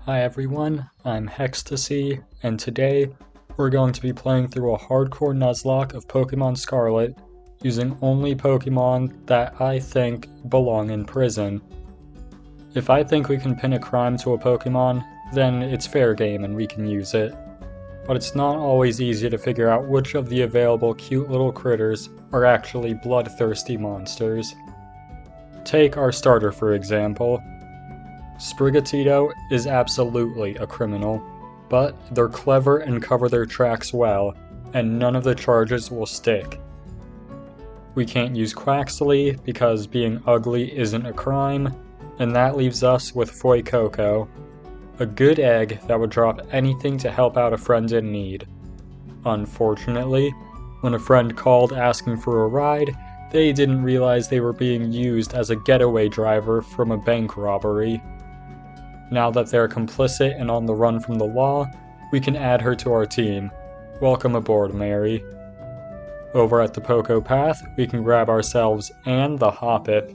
Hi everyone, I'm Hextasy, and today we're going to be playing through a hardcore Nuzlocke of Pokémon Scarlet using only Pokémon that I think belong in prison. If I think we can pin a crime to a Pokémon, then it's fair game and we can use it. But it's not always easy to figure out which of the available cute little critters are actually bloodthirsty monsters. Take our starter for example. Sprigatito is absolutely a criminal, but they're clever and cover their tracks well, and none of the charges will stick. We can't use Quaxley because being ugly isn't a crime, and that leaves us with Fuecoco, a good egg that would drop anything to help out a friend in need. Unfortunately, when a friend called asking for a ride, they didn't realize they were being used as a getaway driver from a bank robbery. Now that they're complicit and on the run from the law, we can add her to our team. Welcome aboard, Mary. Over at the Poco Path, we can grab ourselves and the Hoppip.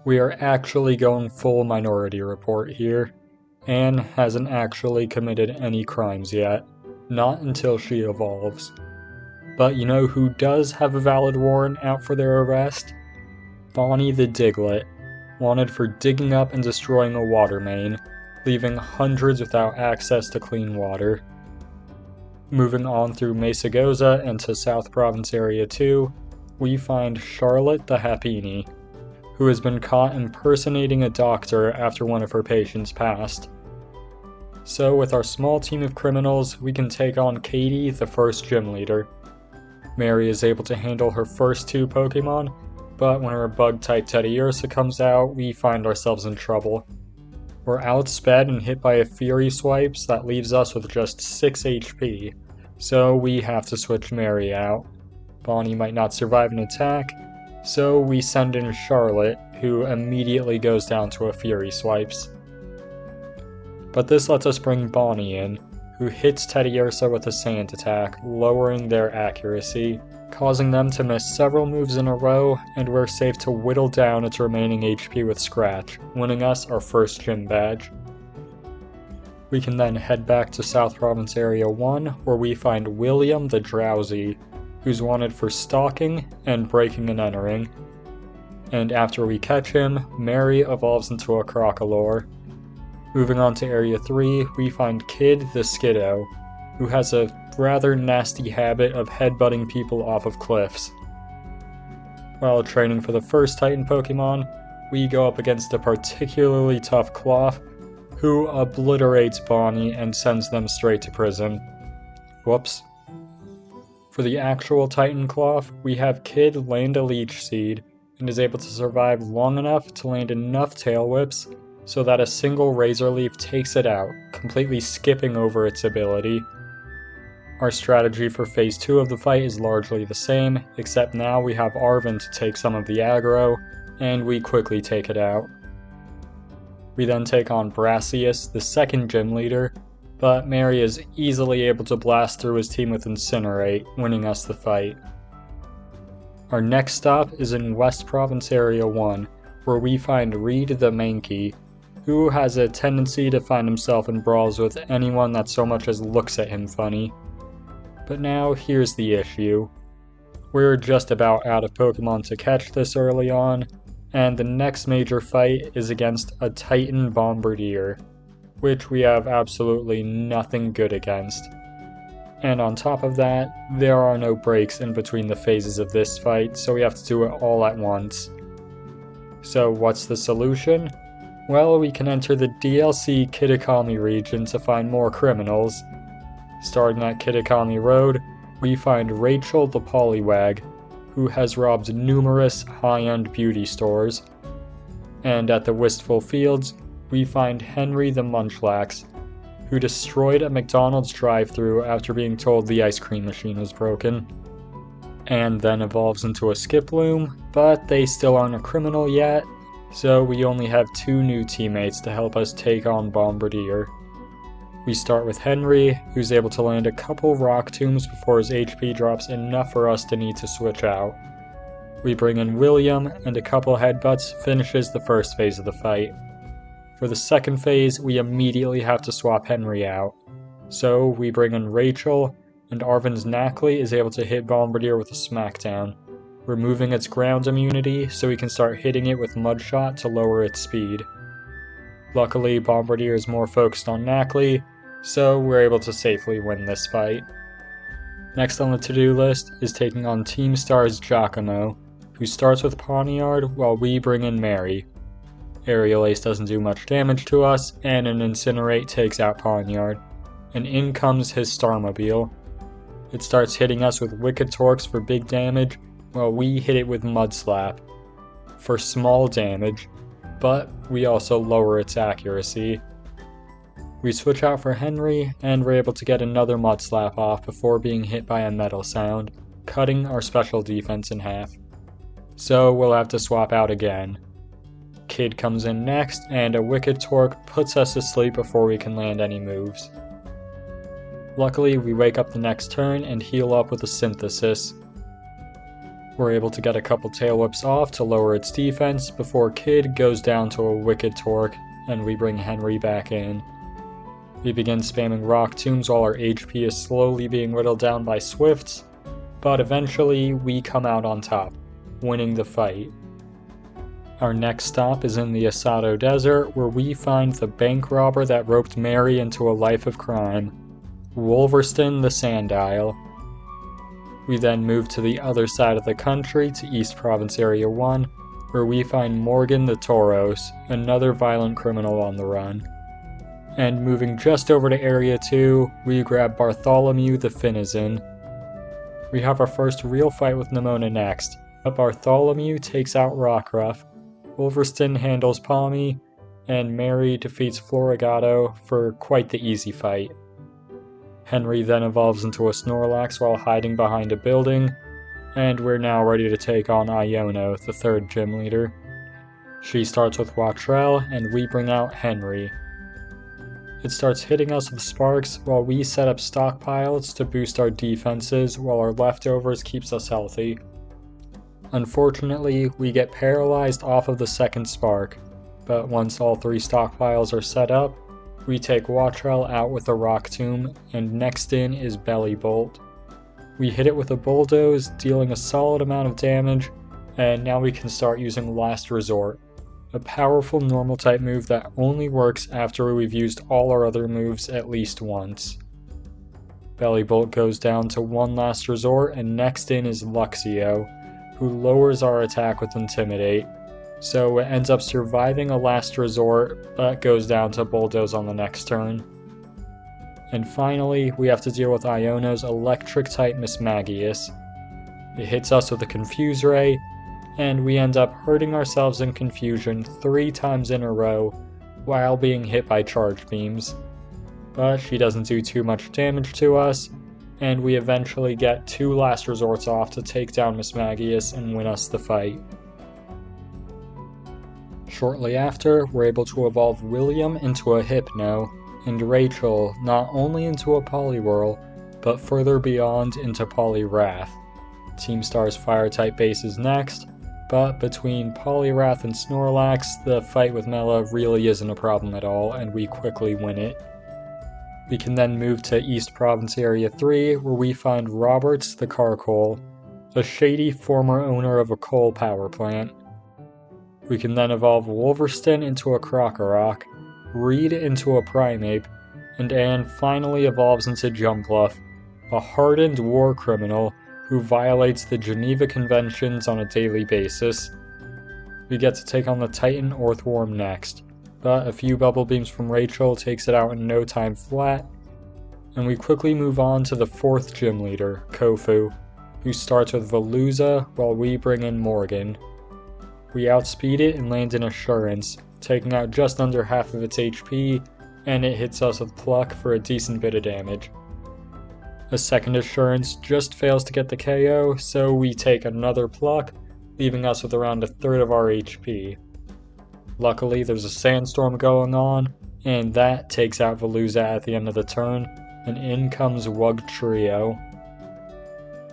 We are actually going full Minority Report here. Anne hasn't actually committed any crimes yet, not until she evolves. But you know who does have a valid warrant out for their arrest? Bonnie the Diglett, wanted for digging up and destroying a water main, leaving hundreds without access to clean water. Moving on through Mesagoza and to South Province Area 2, we find Charlotte the Happini, who has been caught impersonating a doctor after one of her patients passed. So with our small team of criminals, we can take on Katie, the first gym leader. Mary is able to handle her first two Pokemon, but when our bug-type Teddiursa comes out, we find ourselves in trouble. We're outsped and hit by a Fury Swipes that leaves us with just 6 HP, so we have to switch Mary out. Bonnie might not survive an attack, so we send in Charlotte, who immediately goes down to a Fury Swipes. But this lets us bring Bonnie in, who hits Teddiursa with a Sand attack, lowering their accuracy, causing them to miss several moves in a row, and we're safe to whittle down its remaining HP with Scratch, winning us our first gym badge. We can then head back to South Province Area 1, where we find William the Drowsy, who's wanted for stalking and breaking and entering. And after we catch him, Mary evolves into a Crocolore. Moving on to Area 3, we find Kid the Skiddo, who has a rather nasty habit of headbutting people off of cliffs. While training for the first Titan Pokemon, we go up against a particularly tough Cloth, who obliterates Bonnie and sends them straight to prison. Whoops. For the actual Titan Cloth, we have Kid land a Leech Seed, and is able to survive long enough to land enough Tail Whips so that a single Razor Leaf takes it out, completely skipping over its ability. Our strategy for Phase 2 of the fight is largely the same, except now we have Arven to take some of the aggro, and we quickly take it out. We then take on Brassius, the second gym leader, but Mary is easily able to blast through his team with Incinerate, winning us the fight. Our next stop is in West Province Area 1, where we find Reed the Mankey, who has a tendency to find himself in brawls with anyone that so much as looks at him funny. But now, here's the issue. We're just about out of Pokemon to catch this early on, and the next major fight is against a Titan Bombardier, which we have absolutely nothing good against. And on top of that, there are no breaks in between the phases of this fight, so we have to do it all at once. So what's the solution? Well, we can enter the DLC Kitakami region to find more criminals. Starting at Kitakami Road, we find Rachel the Poliwag, who has robbed numerous high-end beauty stores. And at the Wistful Fields, we find Henry the Munchlax, who destroyed a McDonald's drive-thru after being told the ice cream machine was broken. And then evolves into a Skiploom, but they still aren't a criminal yet, so we only have 2 new teammates to help us take on Bombardier. We start with Henry, who's able to land a couple Rock Tombs before his HP drops enough for us to need to switch out. We bring in William, and a couple headbutts finishes the first phase of the fight. For the second phase, we immediately have to swap Henry out. So we bring in Rachel, and Arven's Knackley is able to hit Bombardier with a smackdown, removing its ground immunity so we can start hitting it with Mudshot to lower its speed. Luckily, Bombardier is more focused on Knackley, so we're able to safely win this fight. Next on the to-do list is taking on Team Star's Giacomo, who starts with Poniard while we bring in Mary. Aerial Ace doesn't do much damage to us, and an Incinerate takes out Poniard, and in comes his Starmobile. It starts hitting us with Wicked Torques for big damage, while we hit it with Mud Slap for small damage, but we also lower its accuracy. We switch out for Henry, and we're able to get another Mud Slap off before being hit by a Metal Sound, cutting our special defense in half. So we'll have to swap out again. Kid comes in next, and a Wicked Torque puts us to sleep before we can land any moves. Luckily, we wake up the next turn and heal up with a Synthesis. We're able to get a couple Tail Whips off to lower its defense before Kid goes down to a Wicked Torque, and we bring Henry back in. We begin spamming Rock Tombs while our HP is slowly being whittled down by Swifts, but eventually we come out on top, winning the fight. Our next stop is in the Asado Desert, where we find the bank robber that roped Mary into a life of crime, Wolverston the Sandile. We then move to the other side of the country to East Province Area 1, where we find Morgan the Tauros, another violent criminal on the run. And moving just over to Area 2, we grab Bartholomew the Finizen. We have our first real fight with Nemona next, but Bartholomew takes out Rockruff, Wolverston handles Palmy, and Mary defeats Florigato for quite the easy fight. Henry then evolves into a Snorlax while hiding behind a building, and we're now ready to take on Iono, the third gym leader. She starts with Watrel, and we bring out Henry. It starts hitting us with Sparks while we set up stockpiles to boost our defenses while our leftovers keeps us healthy. Unfortunately, we get paralyzed off of the second Spark, but once all three stockpiles are set up, we take Watrel out with a Rock Tomb, and next in is Belly Bolt. We hit it with a Bulldoze, dealing a solid amount of damage, and now we can start using Last Resort, a powerful normal type move that only works after we've used all our other moves at least once. Belly Bolt goes down to one Last Resort, and next in is Luxio, who lowers our attack with Intimidate, so it ends up surviving a Last Resort, but goes down to Bulldoze on the next turn. And finally, we have to deal with Iono's Electric-type Mismagius. It hits us with a Confuse Ray, and we end up hurting ourselves in confusion 3 times in a row while being hit by Charge Beams. But she doesn't do too much damage to us, and we eventually get 2 Last Resorts off to take down Mismagius and win us the fight. Shortly after, we're able to evolve William into a Hypno, and Rachel not only into a Poliwhirl, but further beyond into Poliwrath. Team Star's Fire-type base is next, but between Poliwrath and Snorlax, the fight with Mela really isn't a problem at all, and we quickly win it. We can then move to East Province Area 3, where we find Roberts the Carcoal, a shady former owner of a coal power plant. We can then evolve Wolverston into a Krokorok, Reed into a Primeape, and Anne finally evolves into Jumpluff, a hardened war criminal who violates the Geneva Conventions on a daily basis. We get to take on the Titan Orthworm next, but a few Bubble Beams from Rachel takes it out in no time flat, and we quickly move on to the 4th gym leader, Kofu, who starts with Veluza while we bring in Morgan. We outspeed it and land in Assurance, taking out just under half of its HP, and it hits us with Pluck for a decent bit of damage. A second Assurance just fails to get the KO, so we take another Pluck, leaving us with around a third of our HP. Luckily, there's a Sandstorm going on, and that takes out Veluza at the end of the turn, and in comes Wugtrio.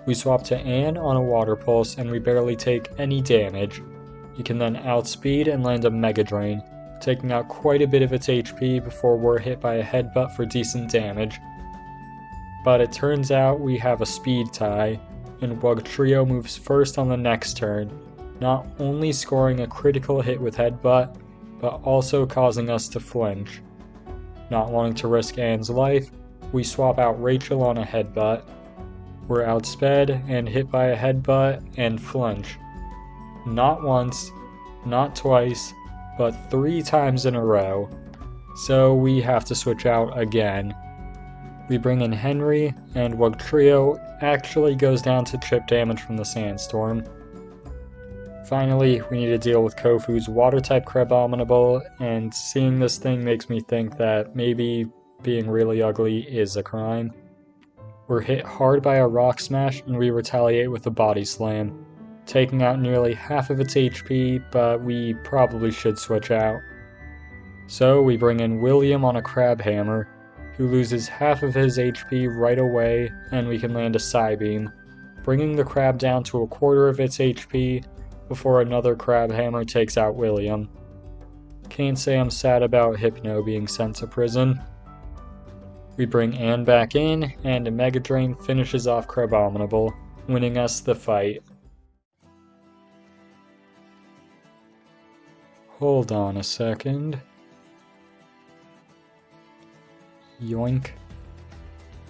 We swap to Anne on a Water Pulse, and we barely take any damage. You can then outspeed and land a Mega Drain, taking out quite a bit of its HP before we're hit by a headbutt for decent damage. But it turns out we have a speed tie, and Wugtrio moves first on the next turn, not only scoring a critical hit with headbutt, but also causing us to flinch. Not wanting to risk Anne's life, we swap out Rachel on a headbutt. We're outsped and hit by a headbutt and flinch. Not once, not twice, but 3 times in a row. So we have to switch out again. We bring in Henry, and Wugtrio actually goes down to chip damage from the sandstorm. Finally, we need to deal with Kofu's water-type Crabominable, and seeing this thing makes me think that maybe being really ugly is a crime. We're hit hard by a Rock Smash, and we retaliate with a Body Slam, taking out nearly half of its HP, but we probably should switch out. So we bring in William on a Crab Hammer, who loses half of his HP right away, and we can land a Psybeam, bringing the crab down to a quarter of its HP before another Crab Hammer takes out William. Can't say I'm sad about Hypno being sent to prison. We bring Anne back in, and a Mega Drain finishes off Crabominable, winning us the fight. Hold on a second. Yoink.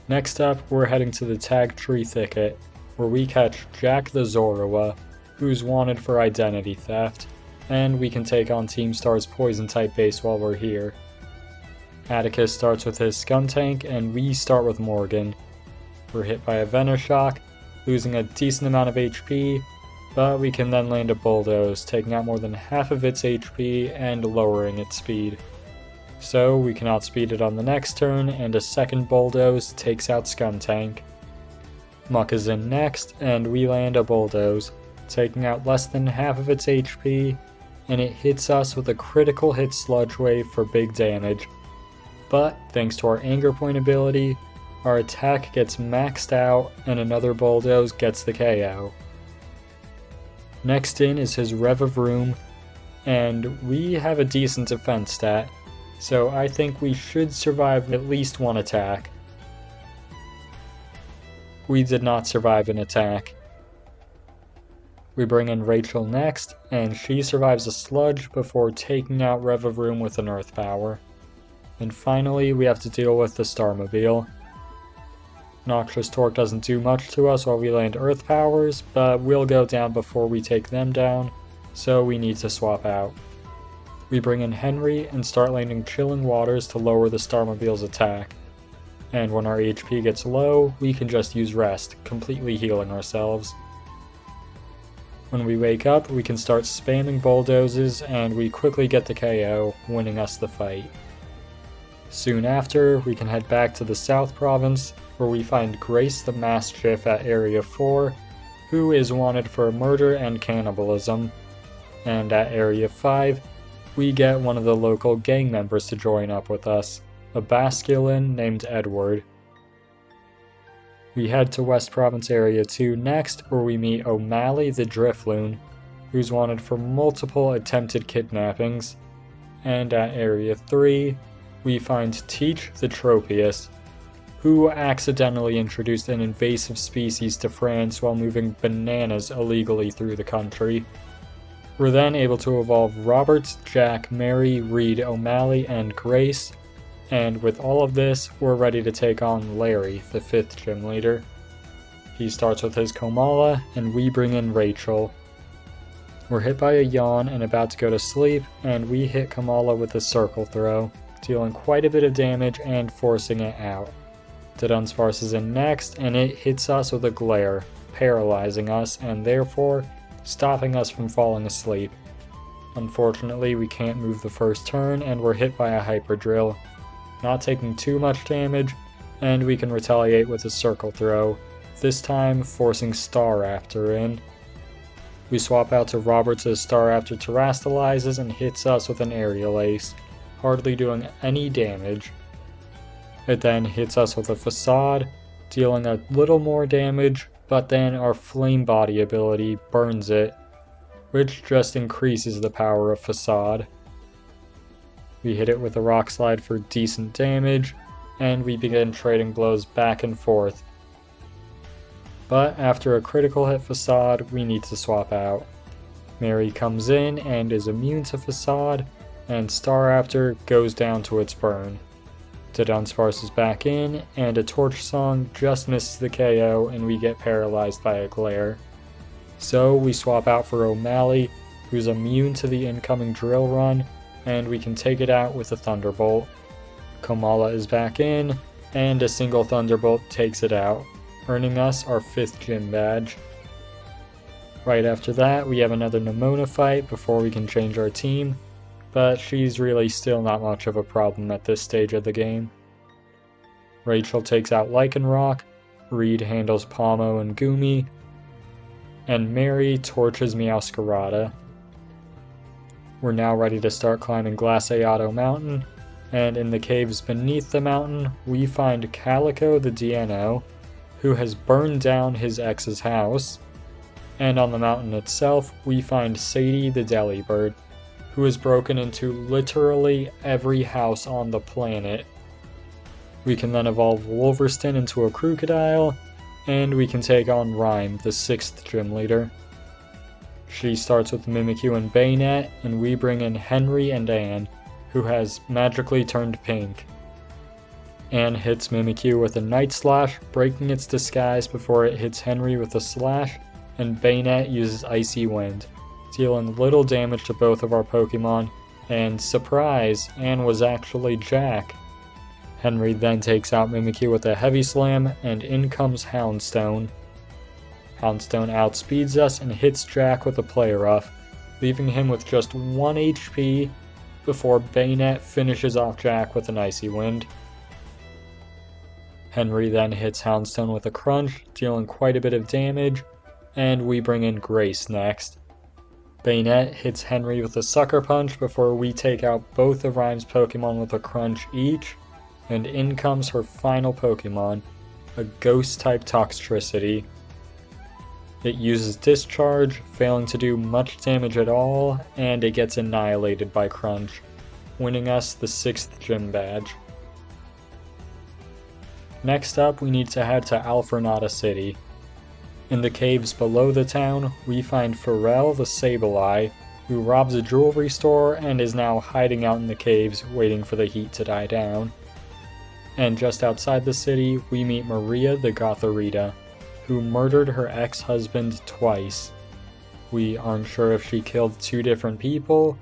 Next up, we're heading to the Tag Tree Thicket, where we catch Jack the Zorua, who's wanted for identity theft, and we can take on Team Star's Poison-type base while we're here. Atticus starts with his Skuntank, and we start with Morgan. We're hit by a Venoshock, losing a decent amount of HP, but we can then land a Bulldoze, taking out more than half of its HP and lowering its speed. So we can outspeed it on the next turn, and a second Bulldoze takes out Skuntank. Muck is in next, and we land a Bulldoze, taking out less than half of its HP, and it hits us with a critical hit Sludge Wave for big damage. But thanks to our Anger Point ability, our attack gets maxed out, and another Bulldoze gets the KO. Next in is his Revavroom, and we have a decent defense stat, so I think we should survive at least one attack. We did not survive an attack. We bring in Rachel next, and she survives a Sludge before taking out Revavroom with an Earth Power. And finally, we have to deal with the Starmobile. Noxious Torque doesn't do much to us while we land Earth Powers, but we'll go down before we take them down, so we need to swap out. We bring in Henry and start landing Chilling Waters to lower the Starmobile's attack. And when our HP gets low, we can just use Rest, completely healing ourselves. When we wake up, we can start spamming Bulldozes, and we quickly get the KO, winning us the fight. Soon after, we can head back to the South Province, where we find Grace the Mastiff at Area 4, who is wanted for murder and cannibalism. And at Area 5, we get one of the local gang members to join up with us, a Basculin named Edward. We head to West Province Area 2 next, where we meet O'Malley the Drifloon, who's wanted for multiple attempted kidnappings. And at Area 3, we find Teach the Tropius, who accidentally introduced an invasive species to France while moving bananas illegally through the country. We're then able to evolve Robert, Jack, Mary, Reed, O'Malley, and Grace, and with all of this, we're ready to take on Larry, the 5th gym leader. He starts with his Komala, and we bring in Rachel. We're hit by a yawn and about to go to sleep, and we hit Komala with a circle throw, dealing quite a bit of damage and forcing it out. The Dunsparce is in next, and it hits us with a glare, paralyzing us, and therefore stopping us from falling asleep. Unfortunately, we can't move the first turn, and we're hit by a Hyper Drill, not taking too much damage, and we can retaliate with a circle throw, this time forcing Staraptor in. We swap out to Roberts as Staraptor terastallizes and hits us with an Aerial Ace, hardly doing any damage. It then hits us with a Facade, dealing a little more damage, but then our Flame Body ability burns it, which just increases the power of Facade. We hit it with a rock slide for decent damage, and we begin trading blows back and forth. But after a critical hit Facade, we need to swap out. Mary comes in and is immune to Facade, and Staraptor goes down to its burn. Dunsparce is back in, and a Torch Song just misses the KO and we get paralyzed by a Glare. So we swap out for O'Malley, who's immune to the incoming Drill Run, and we can take it out with a Thunderbolt. Komala is back in, and a single Thunderbolt takes it out, earning us our 5th gym badge. Right after that, we have another Nemona fight before we can change our team, but she's really still not much of a problem at this stage of the game. Rachel takes out Lycanroc, Reed handles Pomo and Goomy, and Mary torches Meowscarada. We're now ready to start climbing Glaseado Mountain, and in the caves beneath the mountain, we find Calico the Dno, who has burned down his ex's house, and on the mountain itself, we find Sadie the Delibird, who has broken into literally every house on the planet. We can then evolve Wolverston into a Crocodile, and we can take on Rhyme, the 6th gym leader. She starts with Mimikyu and Bayonet, and we bring in Henry and Anne, who has magically turned pink. Anne hits Mimikyu with a Night Slash, breaking its disguise before it hits Henry with a Slash, and Bayonet uses Icy Wind, dealing little damage to both of our Pokemon, and surprise, Anne was actually Jack. Henry then takes out Mimikyu with a Heavy Slam, and in comes Houndstone. Houndstone outspeeds us and hits Jack with a Play Rough, leaving him with just 1 HP before Bayonet finishes off Jack with an Icy Wind. Henry then hits Houndstone with a Crunch, dealing quite a bit of damage, and we bring in Grace next. Bayonet hits Henry with a Sucker Punch before we take out both of Rhyme's Pokemon with a Crunch each, and in comes her final Pokemon, a Ghost-type Toxtricity. It uses Discharge, failing to do much damage at all, and it gets annihilated by Crunch, winning us the 6th gym badge. Next up, we need to head to Alfornada City. In the caves below the town, we find Pharrell the Sableye, who robs a jewelry store and is now hiding out in the caves waiting for the heat to die down. And just outside the city, we meet Maria the Gothorita, who murdered her ex-husband twice. We aren't sure if she killed 2 different people,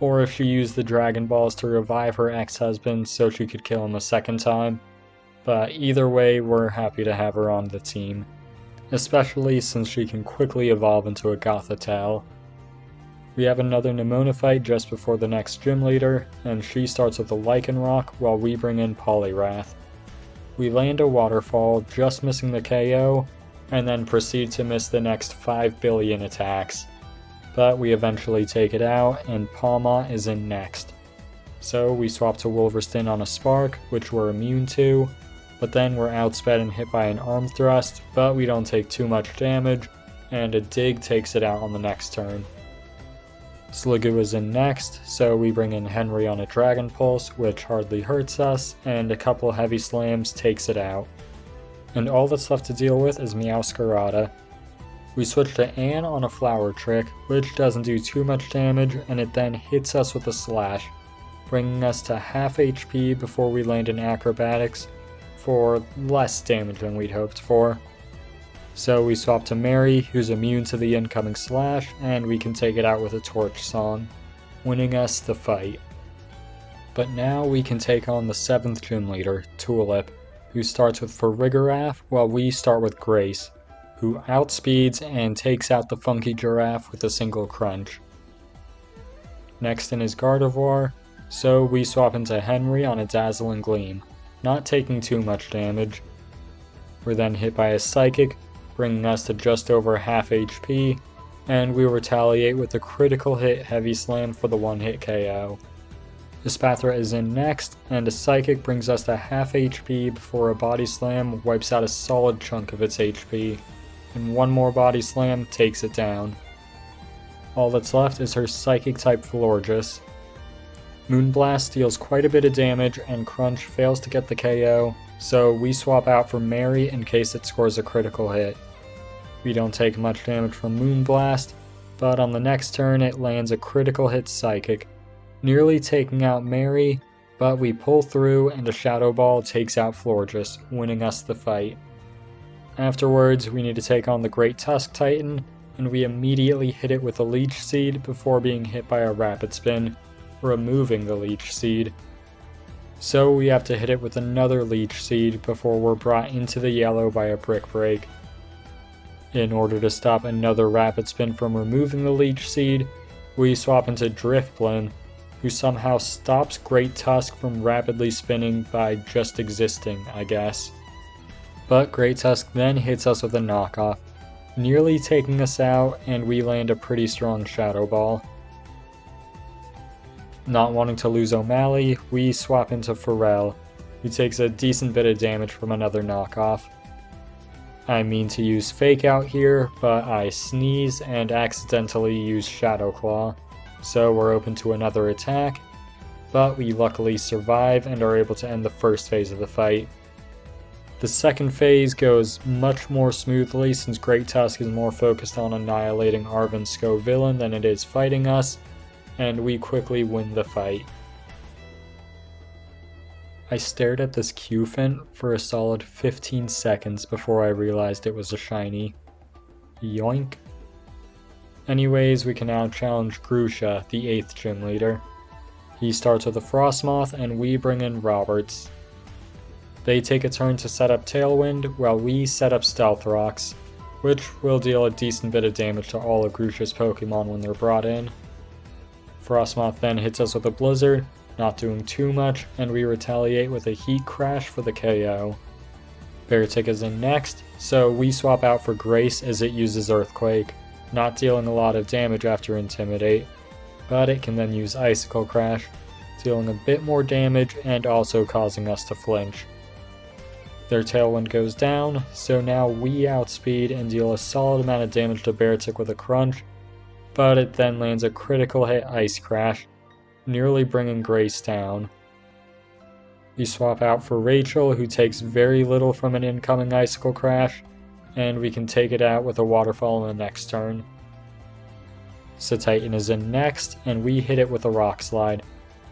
or if she used the Dragon Balls to revive her ex-husband so she could kill him a second time, but either way, we're happy to have her on the team, especially since she can quickly evolve into a Gothitelle. We have another Nemona fight just before the next gym leader, and she starts with a Lycanroc while we bring in Poliwrath. We land a Waterfall, just missing the KO, and then proceed to miss the next 5 billion attacks. But we eventually take it out, and Palma is in next. So we swap to Wolverston on a Spark, which we're immune to, but then we're outsped and hit by an Arm Thrust, but we don't take too much damage, and a Dig takes it out on the next turn. Sliggoo is in next, so we bring in Henry on a Dragon Pulse, which hardly hurts us, and a couple Heavy Slams takes it out. And all that's left to deal with is Meowscarada. We switch to Anne on a Flower Trick, which doesn't do too much damage, and it then hits us with a Slash, bringing us to half HP before we land in Acrobatics, for less damage than we'd hoped for. So we swap to Mary, who's immune to the incoming Slash, and we can take it out with a Torch Song, winning us the fight. But now we can take on the 7th gym leader, Tulip, who starts with Farigiraf while we start with Grace, who outspeeds and takes out the Funky Giraffe with a single Crunch. Next in is Gardevoir, so we swap into Henry on a Dazzling Gleam, not taking too much damage. We're then hit by a Psychic, bringing us to just over half HP, and we retaliate with a critical hit Heavy Slam for the 1-hit KO. Espathra is in next, and a Psychic brings us to half HP before a Body Slam wipes out a solid chunk of its HP, and one more Body Slam takes it down. All that's left is her Psychic-type Florges. Moonblast deals quite a bit of damage and Crunch fails to get the KO, so we swap out for Mary in case it scores a critical hit. We don't take much damage from Moonblast, but on the next turn it lands a critical hit Psychic, nearly taking out Mary, but we pull through and a Shadow Ball takes out Florges, winning us the fight. Afterwards, we need to take on the Great Tusk Titan, and we immediately hit it with a Leech Seed before being hit by a Rapid Spin, removing the Leech Seed. So we have to hit it with another Leech Seed before we're brought into the yellow by a Brick Break. In order to stop another Rapid Spin from removing the Leech Seed, we swap into Drifblim, who somehow stops Great Tusk from rapidly spinning by just existing, I guess. But Great Tusk then hits us with a knockoff, nearly taking us out, and we land a pretty strong Shadow Ball. Not wanting to lose O'Malley, we swap into Pharrell, who takes a decent bit of damage from another knockoff. I mean to use Fake Out here, but I sneeze and accidentally use Shadow Claw, so we're open to another attack, but we luckily survive and are able to end the first phase of the fight. The second phase goes much more smoothly since Great Tusk is more focused on annihilating Arven's Scovillain than it is fighting us, and we quickly win the fight. I stared at this Q-Fin for a solid 15 seconds before I realized it was a shiny. Yoink. Anyways, we can now challenge Grusha, the 8th gym leader. He starts with a Frostmoth and we bring in Roberts. They take a turn to set up Tailwind while we set up Stealth Rocks, which will deal a decent bit of damage to all of Grusha's Pokemon when they're brought in. Frostmoth then hits us with a Blizzard, not doing too much, and we retaliate with a Heat Crash for the KO. Beartic is in next, so we swap out for Grace as it uses Earthquake, not dealing a lot of damage after Intimidate, but it can then use Icicle Crash, dealing a bit more damage and also causing us to flinch. Their Tailwind goes down, so now we outspeed and deal a solid amount of damage to Beartic with a Crunch, but it then lands a critical hit Ice Crash, nearly bringing Grace down. We swap out for Rachel, who takes very little from an incoming Icicle Crash, and we can take it out with a Waterfall in the next turn. Titan is in next, and we hit it with a Rock Slide,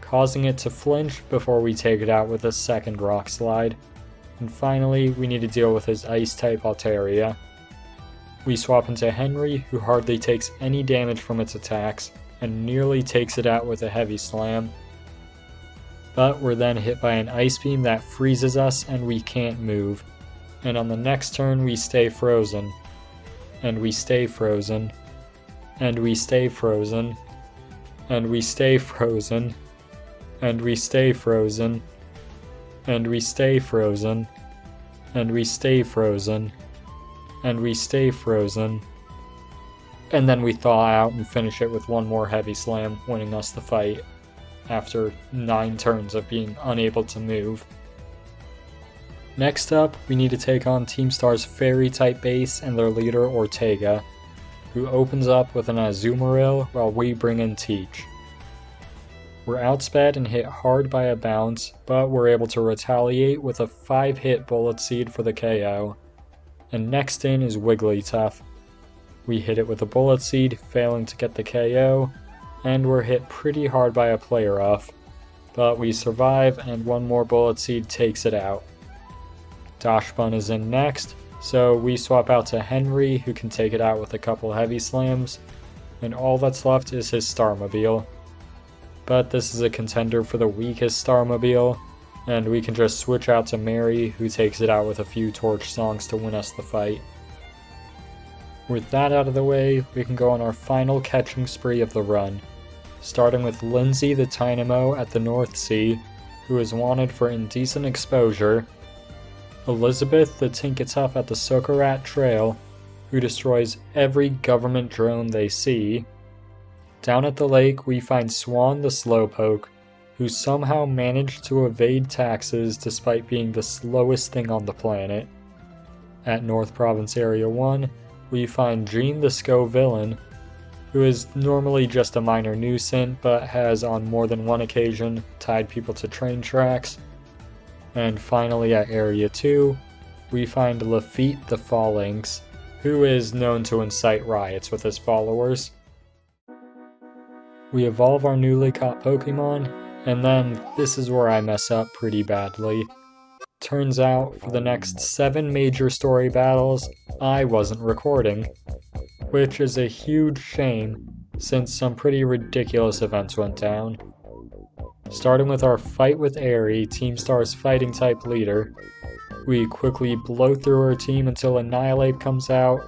causing it to flinch before we take it out with a second Rock Slide. And finally, we need to deal with his Ice-type Altaria. We swap into Henry, who hardly takes any damage from its attacks, and nearly takes it out with a Heavy Slam. But we're then hit by an Ice Beam that freezes us and we can't move. And on the next turn we stay frozen. And we stay frozen. And we stay frozen. And we stay frozen. And we stay frozen. And we stay frozen. And we stay frozen. And we stay frozen. And then we thaw out and finish it with one more Heavy Slam, winning us the fight, after 9 turns of being unable to move. Next up, we need to take on Team Star's Fairy-type base and their leader Ortega, who opens up with an Azumarill while we bring in Teach. We're outsped and hit hard by a bounce, but we're able to retaliate with a 5-hit Bullet Seed for the KO. And next in is Wigglytuff. We hit it with a Bullet Seed, failing to get the KO, and we're hit pretty hard by a Play Rough, but we survive and one more Bullet Seed takes it out. Dachshund is in next, so we swap out to Henry, who can take it out with a couple Heavy Slams, and all that's left is his Starmobile. But this is a contender for the weakest Starmobile, and we can just switch out to Mary, who takes it out with a few Torch Songs to win us the fight. With that out of the way, we can go on our final catching spree of the run, starting with Lindsay the Tynamo at the North Sea, who is wanted for indecent exposure, Elizabeth the Tinkatuff at the Sokorat Trail, who destroys every government drone they see. Down at the lake, we find Swan the Slowpoke, who somehow managed to evade taxes despite being the slowest thing on the planet. At North Province Area 1, we find Jean the Scovillain, who is normally just a minor nuisance but has on more than one occasion tied people to train tracks. And finally at Area 2, we find Lafitte the Phalanx, who is known to incite riots with his followers. We evolve our newly caught Pokemon, and then this is where I mess up pretty badly. Turns out, for the next 7 major story battles, I wasn't recording, which is a huge shame since some pretty ridiculous events went down. Starting with our fight with Aerie, Team Star's fighting type leader, we quickly blow through her team until Annihilate comes out,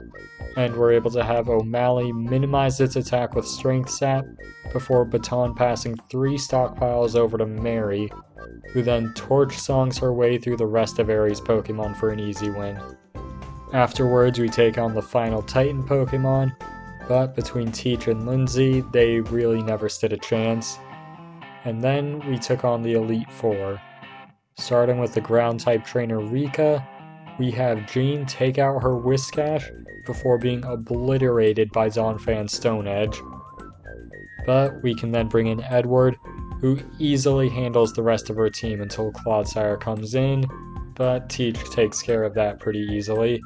and we're able to have O'Malley minimize its attack with Strength Sap before baton passing 3 stockpiles over to Mary, who then Torch Songs her way through the rest of Aerie's Pokemon for an easy win. Afterwards, we take on the final Titan Pokemon, but between Teach and Lindsay, they really never stood a chance. And then we took on the Elite Four. Starting with the Ground-type trainer Rika, we have Jean take out her Whiscash before being obliterated by Donphan's Stone Edge. But we can then bring in Edward, who easily handles the rest of her team until Clodsire comes in, but Teach takes care of that pretty easily.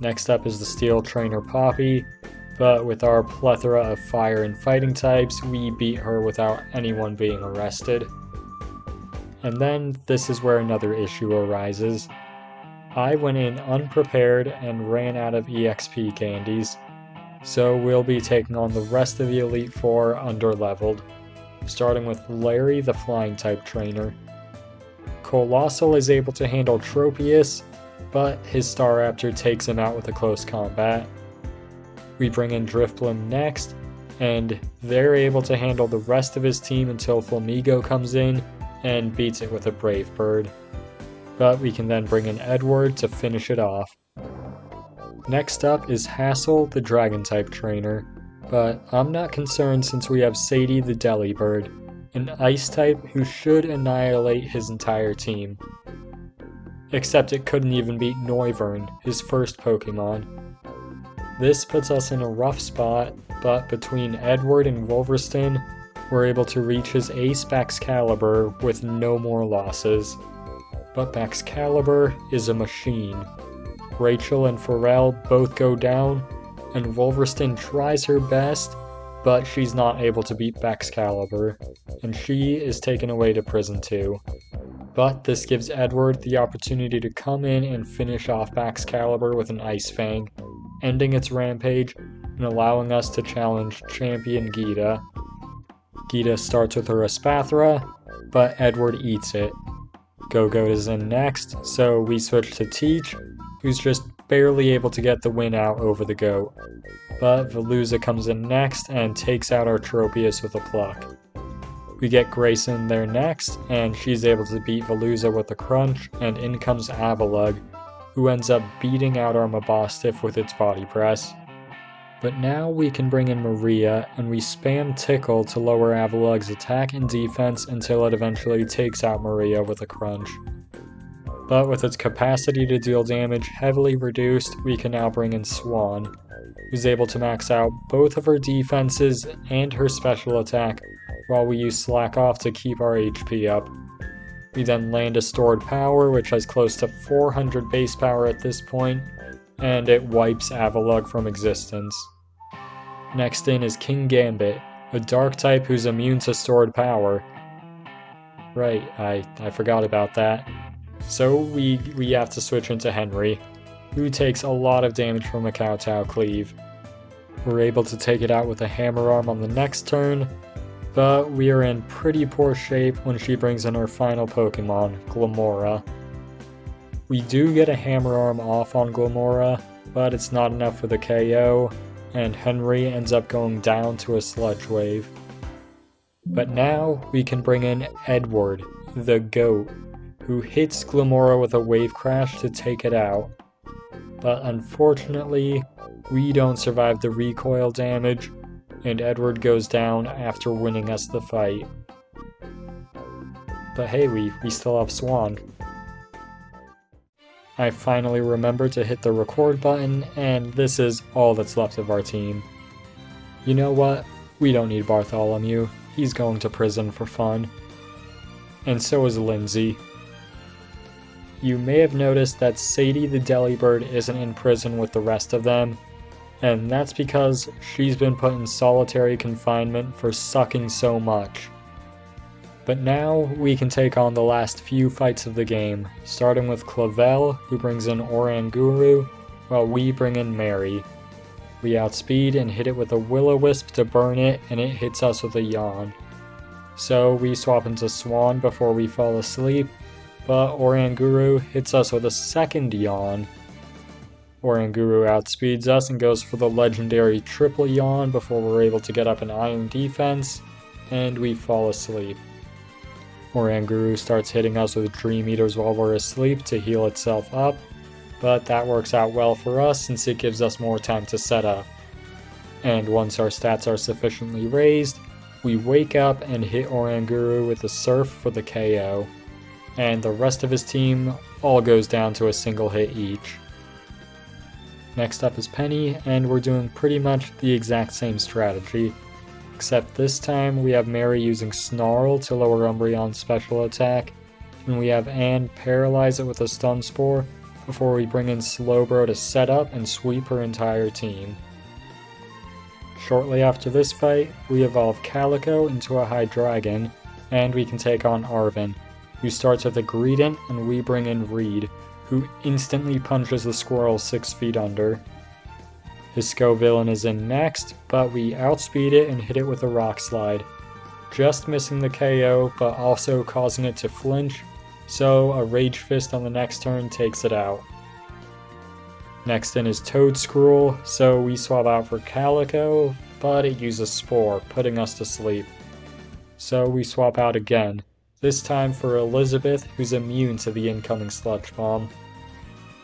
Next up is the Steel trainer Poppy, but with our plethora of fire and fighting types, we beat her without anyone being arrested. And then this is where another issue arises. I went in unprepared and ran out of EXP candies, so we'll be taking on the rest of the Elite Four underleveled, starting with Larry the Flying type trainer. Colossal is able to handle Tropius, but his Staraptor takes him out with a close combat. We bring in Drifblim next, and they're able to handle the rest of his team until Flamigo comes in and beats it with a Brave Bird. But we can then bring in Edward to finish it off. Next up is Hassel, the Dragon-type trainer, but I'm not concerned since we have Sadie the Delibird, an Ice-type who should annihilate his entire team. Except it couldn't even beat Noivern, his first Pokemon. This puts us in a rough spot, but between Edward and Wolverston, we're able to reach his ace Baxcalibur with no more losses. But Baxcalibur is a machine. Rachel and Pharrell both go down, and Wolverston tries her best, but she's not able to beat Baxcalibur, and she is taken away to prison too. But this gives Edward the opportunity to come in and finish off Baxcalibur with an Ice Fang, ending its rampage and allowing us to challenge Champion Geeta. Geeta starts with her Espathra, but Edward eats it. Go-Go is in next, so we switch to Teach, who's just barely able to get the win out over the goat. But Veluza comes in next and takes out our Tropius with a Pluck. We get Grayson there next, and she's able to beat Veluza with a Crunch, and in comes Avalugg, who ends up beating out our Mabostiff with its Body Press. But now we can bring in Maria, and we spam Tickle to lower Avalugg's attack and defense until it eventually takes out Maria with a Crunch. But with its capacity to deal damage heavily reduced, we can now bring in Swan, who's able to max out both of her defenses and her special attack, while we use Slack Off to keep our HP up. We then land a Stored Power, which has close to 400 base power at this point, and it wipes Avalugg from existence. Next in is King Gambit, a Dark type who's immune to Stored Power. Right, I forgot about that. So we have to switch into Henry, who takes a lot of damage from a Kowtow Cleave. We're able to take it out with a Hammer Arm on the next turn, but we are in pretty poor shape when she brings in her final Pokemon, Glamora. We do get a Hammer Arm off on Glamora, but it's not enough for the KO, and Henry ends up going down to a Sludge Wave. But now we can bring in Edward, the Goat, who hits Glamora with a Wave Crash to take it out. But unfortunately, we don't survive the recoil damage, and Edward goes down after winning us the fight. But hey, we still have Swan. I finally remembered to hit the record button, and this is all that's left of our team. You know what? We don't need Bartholomew. He's going to prison for fun. And so is Lindsay. You may have noticed that Sadie the Delibird isn't in prison with the rest of them, and that's because she's been put in solitary confinement for sucking so much. But now we can take on the last few fights of the game, starting with Clavel, who brings in Oranguru, while we bring in Mary. We outspeed and hit it with a Will-O-Wisp to burn it, and it hits us with a Yawn. So we swap into Swan before we fall asleep, but Oranguru hits us with a second Yawn. Oranguru outspeeds us and goes for the legendary triple Yawn before we're able to get up an Iron Defense, and we fall asleep. Oranguru starts hitting us with Dream Eaters while we're asleep to heal itself up, but that works out well for us since it gives us more time to set up. And once our stats are sufficiently raised, we wake up and hit Oranguru with a Surf for the KO, and the rest of his team all goes down to a single hit each. Next up is Penny, and we're doing pretty much the exact same strategy, except this time we have Mary using Snarl to lower Umbreon's special attack, and we have Anne paralyze it with a Stun Spore before we bring in Slowbro to set up and sweep her entire team. Shortly after this fight, we evolve Calico into a Hydreigon, and we can take on Arven, who starts with a Greedent, and we bring in Reed, who instantly punches the squirrel 6 feet under. His Scovillain is in next, but we outspeed it and hit it with a Rock Slide, just missing the KO but also causing it to flinch, so a Rage Fist on the next turn takes it out. Next in is Toedscruel, so we swap out for Calico, but it uses Spore, putting us to sleep. So we swap out again, this time for Elizabeth, who's immune to the incoming Sludge Bomb.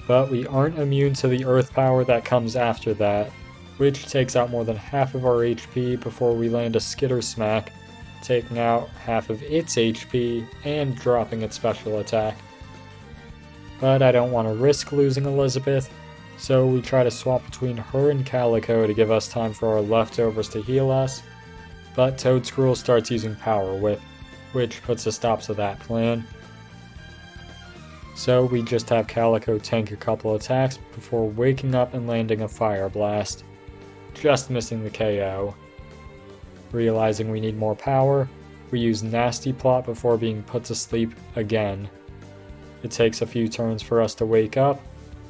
But we aren't immune to the Earth Power that comes after that, which takes out more than half of our HP before we land a Skitter Smack, taking out half of its HP and dropping its special attack. But I don't want to risk losing Elizabeth, so we try to swap between her and Calico to give us time for our leftovers to heal us, but Toedscruel starts using Power Whip, which puts a stop to that plan. So we just have Calico tank a couple attacks before waking up and landing a Fire Blast, just missing the KO. Realizing we need more power, we use Nasty Plot before being put to sleep again. It takes a few turns for us to wake up,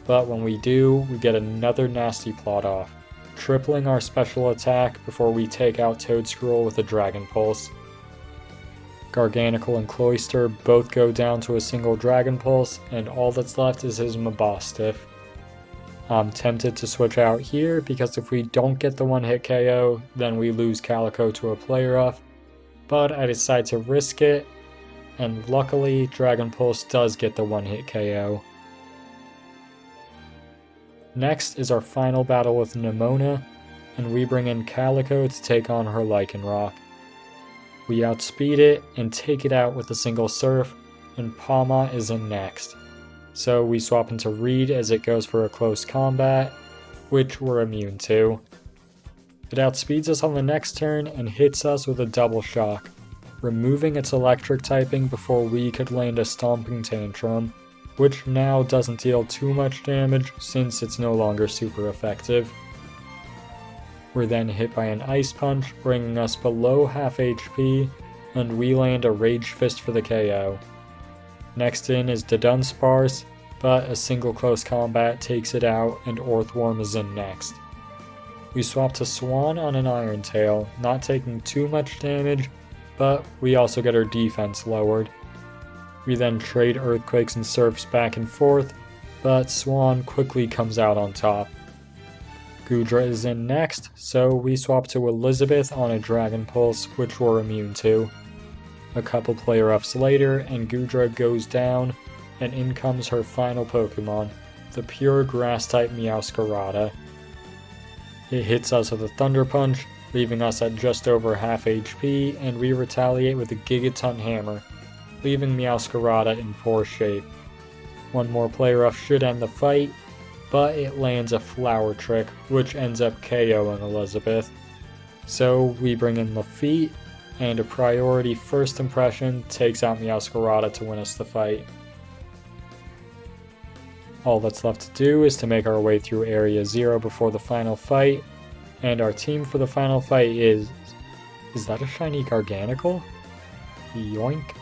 but when we do, we get another Nasty Plot off, tripling our special attack before we take out Toedscruel with a Dragon Pulse. Garganicle and Cloyster both go down to a single Dragon Pulse, and all that's left is his Mabostiff. I'm tempted to switch out here because if we don't get the one-hit KO, then we lose Calico to a player off, but I decide to risk it, and luckily Dragon Pulse does get the one-hit KO. Next is our final battle with Nemona, and we bring in Calico to take on her Lycanroc. We outspeed it and take it out with a single Surf, and Pawmot is in next. So we swap into Reed as it goes for a close combat, which we're immune to. It outspeeds us on the next turn and hits us with a Double Shock, removing its electric typing before we could land a Stomping Tantrum, which now doesn't deal too much damage since it's no longer super effective. We're then hit by an Ice Punch, bringing us below half HP, and we land a Rage Fist for the KO. Next in is Dunsparce, but a single close combat takes it out and Orthworm is in next. We swap to Swan on an Iron Tail, not taking too much damage, but we also get our defense lowered. We then trade Earthquakes and Surfs back and forth, but Swan quickly comes out on top. Goodra is in next, so we swap to Elizabeth on a Dragon Pulse, which we're immune to. A couple player ups later, and Goodra goes down, and in comes her final Pokemon, the pure Grass-type Meowscarada. It hits us with a Thunder Punch, leaving us at just over half HP, and we retaliate with a Gigaton Hammer, leaving Meowscarada in poor shape. One more player up should end the fight, but it lands a Flower Trick, which ends up KOing Elizabeth. So we bring in Lafitte, and a priority first impression takes out Meowscarada to win us the fight. All that's left to do is to make our way through Area 0 before the final fight, and our team for the final fight is that a shiny Garganacl? Yoink.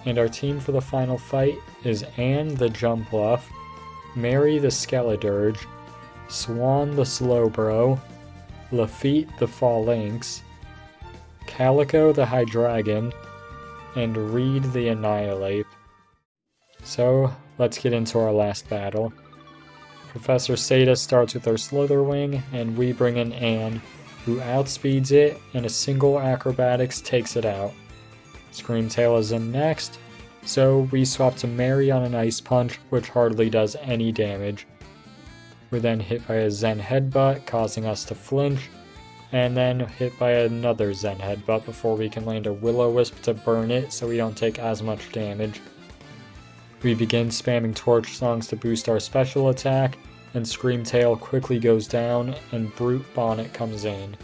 And our team for the final fight is Anne the Jumpluff, Mary the Skeledirge, Swan the Slowbro, Lafitte the Phalanx, Calico the Hydreigon, and Reed the Annihilate. So, let's get into our last battle. Professor Seda starts with our Slitherwing, and we bring in Anne, who outspeeds it, and a single acrobatics takes it out. Screamtail is in next, so we swap to Mary on an Ice Punch, which hardly does any damage. We're then hit by a Zen Headbutt, causing us to flinch, and then hit by another Zen Headbutt before we can land a Will-O-Wisp to burn it so we don't take as much damage. We begin spamming Torch Songs to boost our special attack, and Screamtail quickly goes down and Brute Bonnet comes in.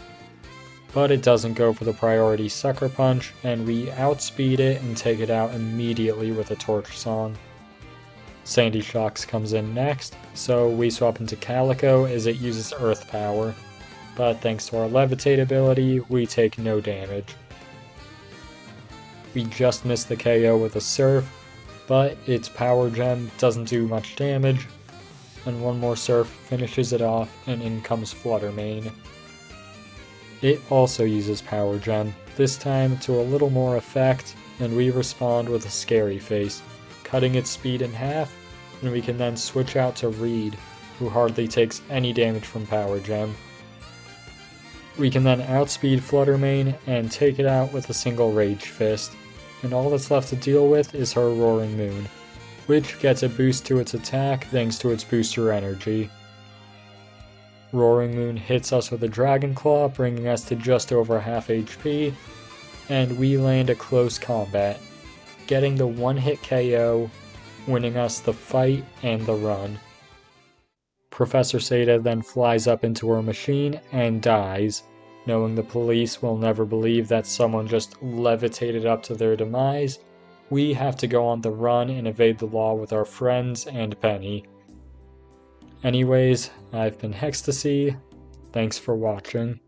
But it doesn't go for the priority Sucker Punch, and we outspeed it and take it out immediately with a Torch Song. Sandy Shocks comes in next, so we swap into Calico as it uses Earth Power, but thanks to our Levitate ability, we take no damage. We just missed the KO with a Surf, but its Power Gem doesn't do much damage, and one more Surf finishes it off, and in comes Fluttermane. It also uses Power Gem, this time to a little more effect, and we respond with a Scary Face, cutting its speed in half, and we can then switch out to Reed, who hardly takes any damage from Power Gem. We can then outspeed Fluttermane and take it out with a single Rage Fist, and all that's left to deal with is her Roaring Moon, which gets a boost to its attack thanks to its booster energy. Roaring Moon hits us with a Dragon Claw, bringing us to just over half HP, and we land a close combat, getting the one-hit KO, winning us the fight and the run. Professor Seda then flies up into her machine and dies, knowing the police will never believe that someone just levitated up to their demise. We have to go on the run and evade the law with our friends and Penny. Anyways, I've been Hextasy. Thanks for watching.